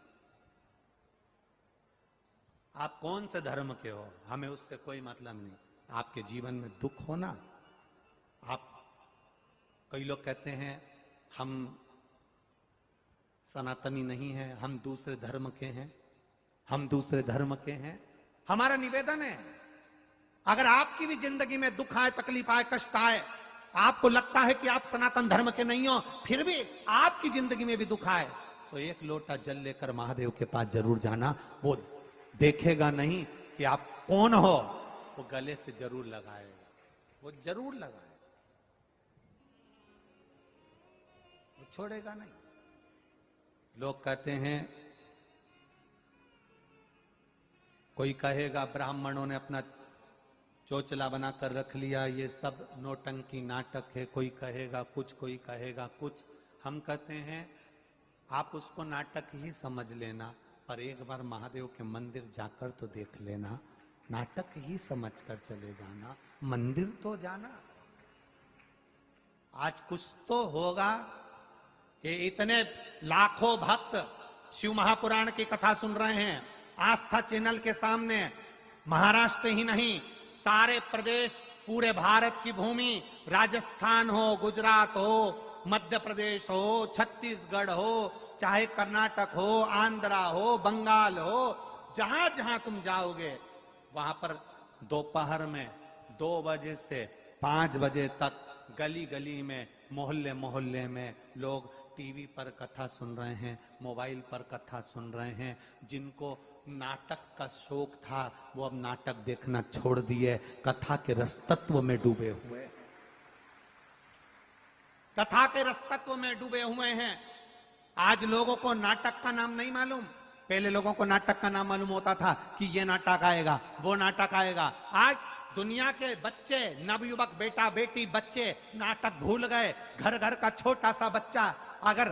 A: आप कौन से धर्म के हो, हमें उससे कोई मतलब नहीं। आपके जीवन में दुख हो ना, आप, कई लोग कहते हैं हम सनातनी नहीं हैं, हम दूसरे धर्म के हैं, हम दूसरे धर्म के हैं। हमारा निवेदन है, अगर आपकी भी जिंदगी में दुख आए, तकलीफ आए, कष्ट आए, आपको लगता है कि आप सनातन धर्म के नहीं हो, फिर भी आपकी जिंदगी में भी दुख आए, तो एक लोटा जल लेकर महादेव के पास जरूर जाना। वो देखेगा नहीं कि आप कौन हो, वो गले से जरूर लगाएगा, वो जरूर लगाएगा, वो छोड़ेगा नहीं। लोग कहते हैं, कोई कहेगा ब्राह्मणों ने अपना चोचला बनाकर रख लिया, ये सब नौटंकी नाटक है। कोई कहेगा कुछ, कोई कहेगा कुछ। हम कहते हैं आप उसको नाटक ही समझ लेना, पर एक बार महादेव के मंदिर जाकर तो देख लेना। नाटक ही समझकर चले जाना, मंदिर तो जाना। आज कुछ तो होगा। ये इतने लाखों भक्त शिव महापुराण की कथा सुन रहे हैं, आस्था चैनल के सामने। महाराष्ट्र ही नहीं, सारे प्रदेश, पूरे भारत की भूमि, राजस्थान हो, गुजरात हो, मध्य प्रदेश हो, छत्तीसगढ़ हो, चाहे कर्नाटक हो, आंध्रा हो, बंगाल हो, जहां जहां तुम जाओगे, वहां पर दोपहर में 2 बजे से 5 बजे तक गली गली में, मोहल्ले मोहल्ले में लोग टीवी पर कथा सुन रहे हैं, मोबाइल पर कथा सुन रहे हैं। जिनको नाटक का शौक था, वो अब नाटक देखना छोड़ दिए, कथा के रसतत्व में डूबे हुए, कथा के रसतत्व में डूबे हुए हैं। आज लोगों को नाटक का नाम नहीं मालूम। पहले लोगों को नाटक का नाम मालूम होता था कि ये नाटक आएगा, वो नाटक आएगा। आज दुनिया के बच्चे, नवयुवक, बेटा बेटी, बच्चे नाटक भूल गए। घर घर का छोटा सा बच्चा अगर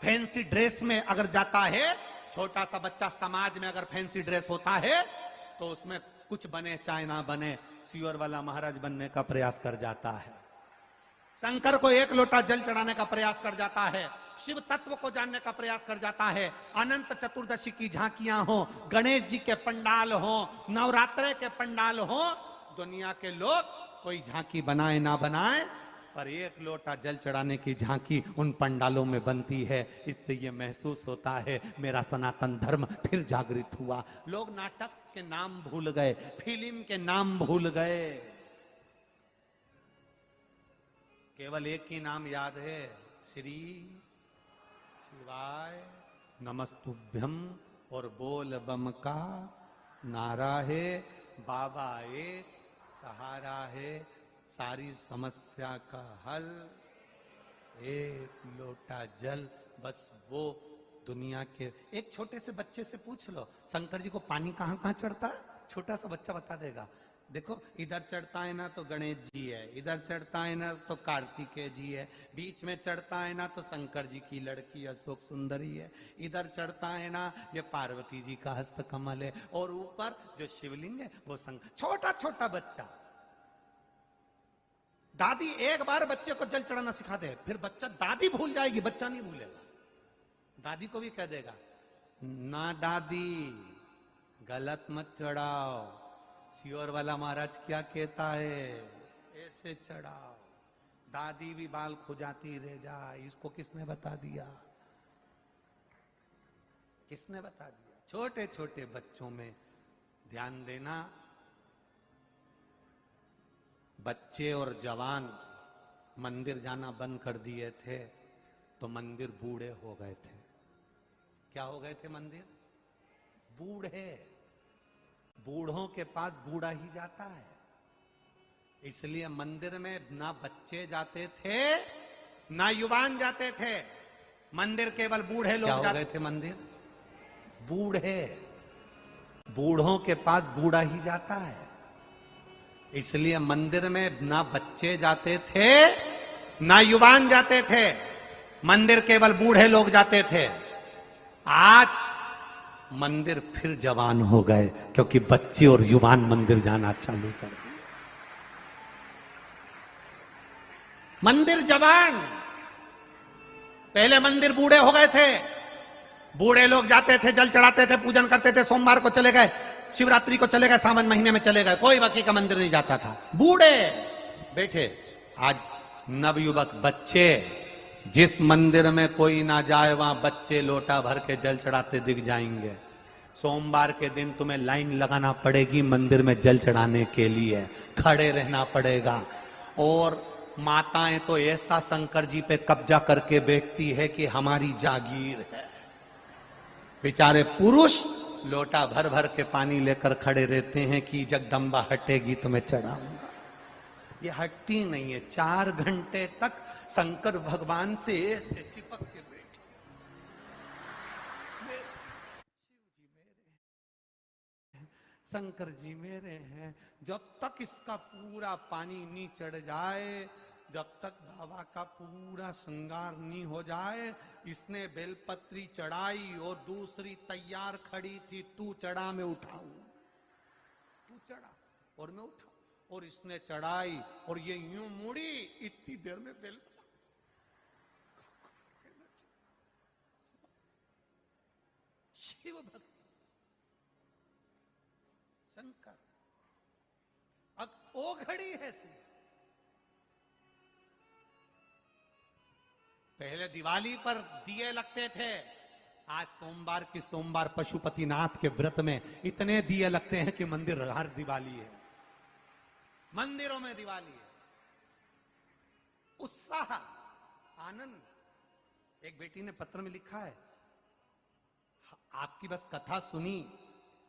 A: फैंसी ड्रेस में अगर जाता है, छोटा सा बच्चा समाज में अगर फैंसी ड्रेस होता है, तो उसमें कुछ बने चाहे ना बने, सियोर वाला महाराज बनने का प्रयास कर जाता है, शंकर को एक लोटा जल चढ़ाने का प्रयास कर जाता है, शिव तत्व को जानने का प्रयास कर जाता है। अनंत चतुर्दशी की झांकियां हो, गणेश जी के पंडाल हो, नवरात्रे के पंडाल हो, दुनिया के लोग कोई झांकी बनाए ना बनाए, पर एक लोटा जल चढ़ाने की झांकी उन पंडालों में बनती है। इससे ये महसूस होता है मेरा सनातन धर्म फिर जागृत हुआ। लोग नाटक के नाम भूल गए, फिल्म के नाम भूल गए, केवल एक ही नाम याद है, श्री शिवाय नमस्तुभ्यम, और बोल बम का नारा है। बाबा एक सहारा है, सारी समस्या का हल एक लोटा जल। बस वो दुनिया के एक छोटे से बच्चे से पूछ लो, शंकर जी को पानी कहां कहां चढ़ता है, छोटा सा बच्चा बता देगा। देखो इधर चढ़ता है ना तो गणेश जी है, इधर चढ़ता है ना तो कार्तिकेय जी है, बीच में चढ़ता है ना तो शंकर जी की लड़की अशोक सुंदरी है, इधर चढ़ता है ना ये पार्वती जी का हस्त कमल है, और ऊपर जो शिवलिंग है वो शंकर। छोटा छोटा बच्चा, दादी एक बार बच्चे को जल चढ़ाना सिखा दे, फिर बच्चा, दादी भूल जाएगी, बच्चा नहीं भूलेगा। दादी को भी कह देगा ना दादी गलत मत चढ़ाओ, सियोर वाला महाराज क्या कहता है ऐसे चढ़ाओ। दादी भी बाल खुजाती रह जा, इसको किसने बता दिया, किसने बता दिया। छोटे छोटे बच्चों में ध्यान देना। बच्चे और जवान मंदिर जाना बंद कर दिए थे तो मंदिर बूढ़े हो गए थे। क्या हो गए थे मंदिर? बूढ़े। बूढ़ों के पास बूढ़ा ही जाता है, इसलिए मंदिर में ना बच्चे जाते थे ना युवान जाते थे, मंदिर केवल बूढ़े लोग जाते गए थे। मंदिर बूढ़े, बूढ़ों के पास बूढ़ा ही जाता है, इसलिए मंदिर में ना बच्चे जाते थे ना युवान जाते थे, मंदिर केवल बूढ़े लोग जाते थे। आज मंदिर फिर जवान हो गए क्योंकि बच्चे और युवान मंदिर जाना चालू कर दिए। मंदिर जवान, पहले मंदिर बूढ़े हो गए थे, बूढ़े लोग जाते थे, जल चढ़ाते थे, पूजन करते थे, सोमवार को चले गए, शिवरात्रि को चले गए, सावन महीने में चले गए, कोई बाकी का मंदिर नहीं जाता था, बूढ़े बैठे। आज नवयुवक बच्चे, जिस मंदिर में कोई ना जाए वहां बच्चे लोटा भर के जल चढ़ाते दिख जाएंगे। सोमवार के दिन तुम्हें लाइन लगाना पड़ेगी मंदिर में जल चढ़ाने के लिए, खड़े रहना पड़ेगा। और माताएं तो ऐसा शंकर जी पे कब्जा करके बैठती है कि हमारी जागीर है। बेचारे पुरुष लोटा भर भर के पानी लेकर खड़े रहते हैं कि जगदम्बा हटेगी तो मैं चढ़ाऊंगा। ये हटती नहीं है, 4 घंटे तक शंकर भगवान से ऐसे चिपक के बैठे। शंकर जी मेरे हैं। जब तक इसका पूरा पानी नहीं चढ़ जाए, जब तक बाबा का पूरा श्रृंगार नहीं हो जाए, इसने बेलपत्री चढ़ाई और दूसरी तैयार खड़ी थी, तू चढ़ा मैं उठाऊं, तू चढ़ा और मैं उठाऊं। और इसने चढ़ाई और ये यूं मुड़ी, इतनी देर में बेल शिव भक्त शंकर अब ओ घड़ी है सी। पहले दिवाली पर दिए लगते थे, आज सोमवार की सोमवार पशुपतिनाथ के व्रत में इतने दिए लगते हैं कि मंदिर हर दिवाली है, मंदिरों में दिवाली है। उत्साह, आनंद। एक बेटी ने पत्र में लिखा है, आपकी बस कथा सुनी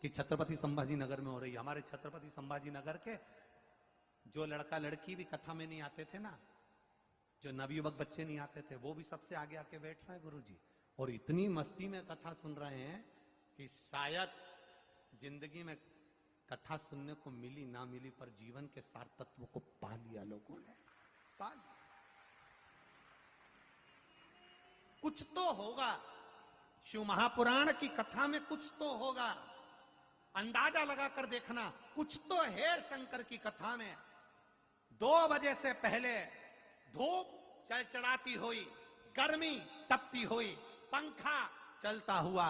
A: कि छत्रपति संभाजी नगर में हो रही है। हमारे छत्रपति संभाजी नगर के जो लड़का लड़की भी कथा में नहीं आते थे ना, जो नवयुवक बच्चे नहीं आते थे, वो भी सबसे आगे आके बैठ रहे हैं गुरुजी, और इतनी मस्ती में कथा सुन रहे हैं कि शायद जिंदगी में कथा सुनने को मिली ना मिली, पर जीवन के सार तत्वों को पा लिया लोगों ने, पा लिया। कुछ तो होगा, शिव महापुराण की कथा में कुछ तो होगा, अंदाजा लगाकर देखना, कुछ तो है शंकर की कथा में। 2 बजे से पहले धूप चढ़चढ़ाती हुई, गर्मी तपती हुई, पंखा चलता हुआ,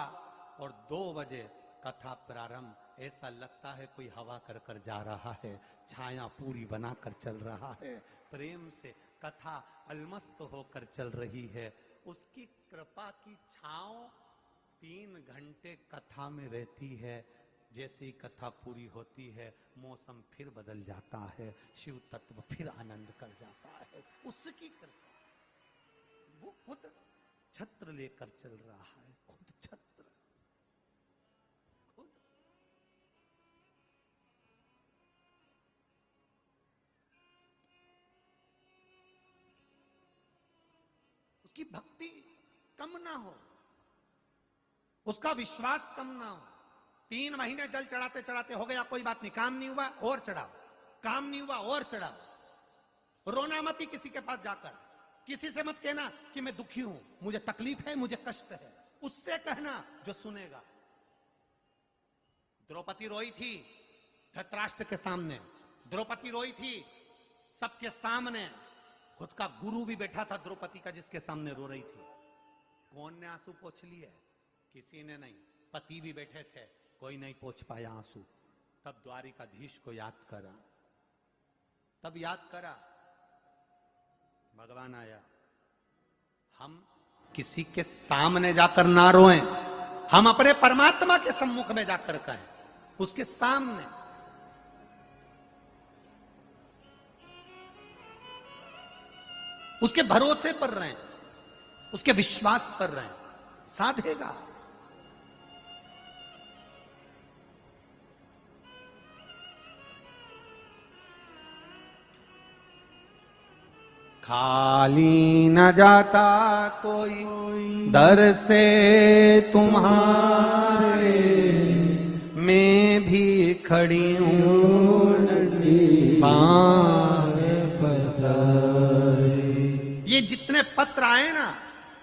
A: और 2 बजे कथा प्रारंभ। ऐसा लगता है कोई हवा कर कर जा रहा है, छाया पूरी बनाकर चल रहा है, प्रेम से कथा अलमस्त होकर चल रही है। उसकी कृपा की छांव 3 घंटे कथा में रहती है। जैसे ही कथा पूरी होती है, मौसम फिर बदल जाता है, शिव तत्व फिर आनंद कर जाता है। उसकी कृपा, वो खुद छत्र लेकर चल रहा है, खुद छत्र, खुद। . 1 ना हो, उसका विश्वास कम ना हो। 3 महीने जल चढ़ाते चढ़ाते हो गया, कोई बात नहीं, काम नहीं हुआ और चढ़ाओ, काम नहीं हुआ और चढ़ाओ। रोना मत ही किसी के पास जाकर, किसी से मत कहना कि मैं दुखी हूं, मुझे तकलीफ है, मुझे कष्ट है, उससे कहना जो सुनेगा। द्रौपदी रोई थी धृतराष्ट्र के सामने, द्रौपदी रोई थी सबके सामने, खुद का गुरु भी बैठा था द्रौपदी का जिसके सामने रो रही थी। कौन ने आंसू पोंछ लिए? किसी ने नहीं। पति भी बैठे थे, कोई नहीं पोंछ पाया आंसू। तब द्वारिकाधीश को याद करा, तब याद करा भगवान आया। हम किसी के सामने जाकर ना रोएं, हम अपने परमात्मा के सम्मुख में जाकर कहें, उसके सामने। उसके भरोसे पर रहें, उसके विश्वास पर रहें, साधेगा। खाली न जाता कोई दर से तुम्हारे, मैं भी खड़ी हूं ये जितने पत्र आए ना,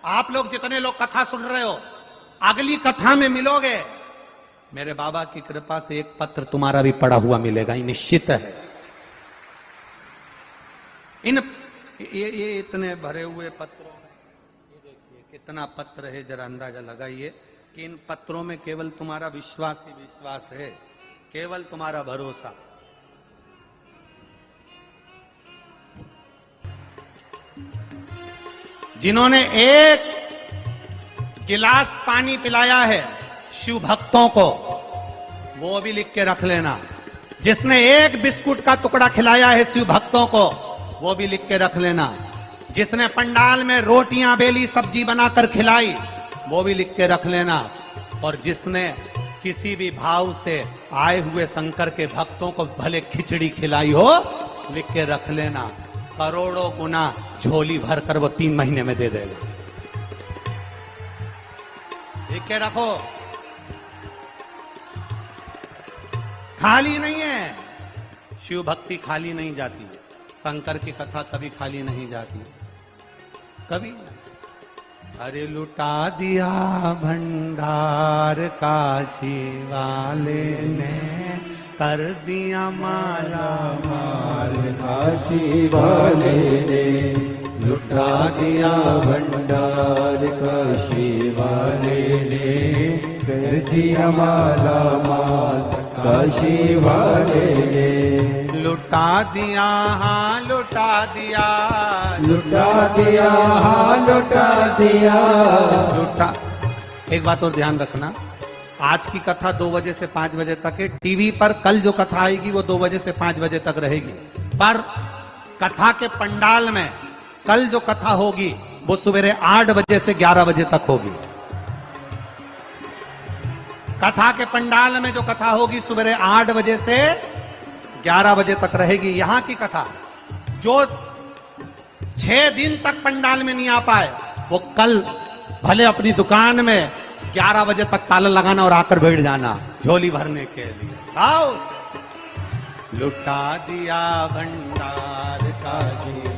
A: आप लोग जितने लोग कथा सुन रहे हो, अगली कथा में मिलोगे, मेरे बाबा की कृपा से एक पत्र तुम्हारा भी पड़ा हुआ मिलेगा, ये निश्चित है। ये इतने भरे हुए पत्रों में ये देखिए कितना पत्र है, जरा अंदाजा लगाइए कि इन पत्रों में केवल तुम्हारा विश्वास ही विश्वास है, केवल तुम्हारा भरोसा। जिन्होंने एक गिलास पानी पिलाया है शिव भक्तों को, वो भी लिख के रख लेना। जिसने एक बिस्कुट का टुकड़ा खिलाया है शिव भक्तों को, वो भी लिख के रख लेना। जिसने पंडाल में रोटियां बेली, सब्जी बनाकर खिलाई, वो भी लिख के रख लेना। और जिसने किसी भी भाव से आए हुए शंकर के भक्तों को भले खिचड़ी खिलाई हो, लिख के रख लेना। करोड़ों गुना झोली भरकर वो 3 महीने में दे देगा। लिख के रखो, खाली नहीं है। शिव भक्ति खाली नहीं जाती है, शंकर की कथा कभी खाली नहीं जाती, कभी। अरे लुटा दिया भंडार काशी वाले ने, कर दिया माला माल
B: काशी वाले ने, लुटा दिया भंडार काशी वाले ने, कर दिया माला माल काशी वाले ने।
A: लुटा दिया, हाँ लुटा दिया,
B: लुटा दिया, हाँ लुटा दिया,
A: लुटा। एक बात और ध्यान रखना, आज की कथा 2 बजे से 5 बजे तक है। टीवी पर कल जो कथा आएगी वो 2 बजे से 5 बजे तक रहेगी। पर कथा के पंडाल में कल जो कथा होगी वो सवेरे 8 बजे से 11 बजे तक होगी। कथा के पंडाल में जो कथा होगी सवेरे 8 बजे से 11 बजे तक रहेगी। यहां की कथा जो 6 दिन तक पंडाल में नहीं आ पाए, वो कल भले अपनी दुकान में 11 बजे तक ताला लगाना और आकर बैठ जाना झोली भरने के लिए। आओ, लुटा दिया भंडार काशी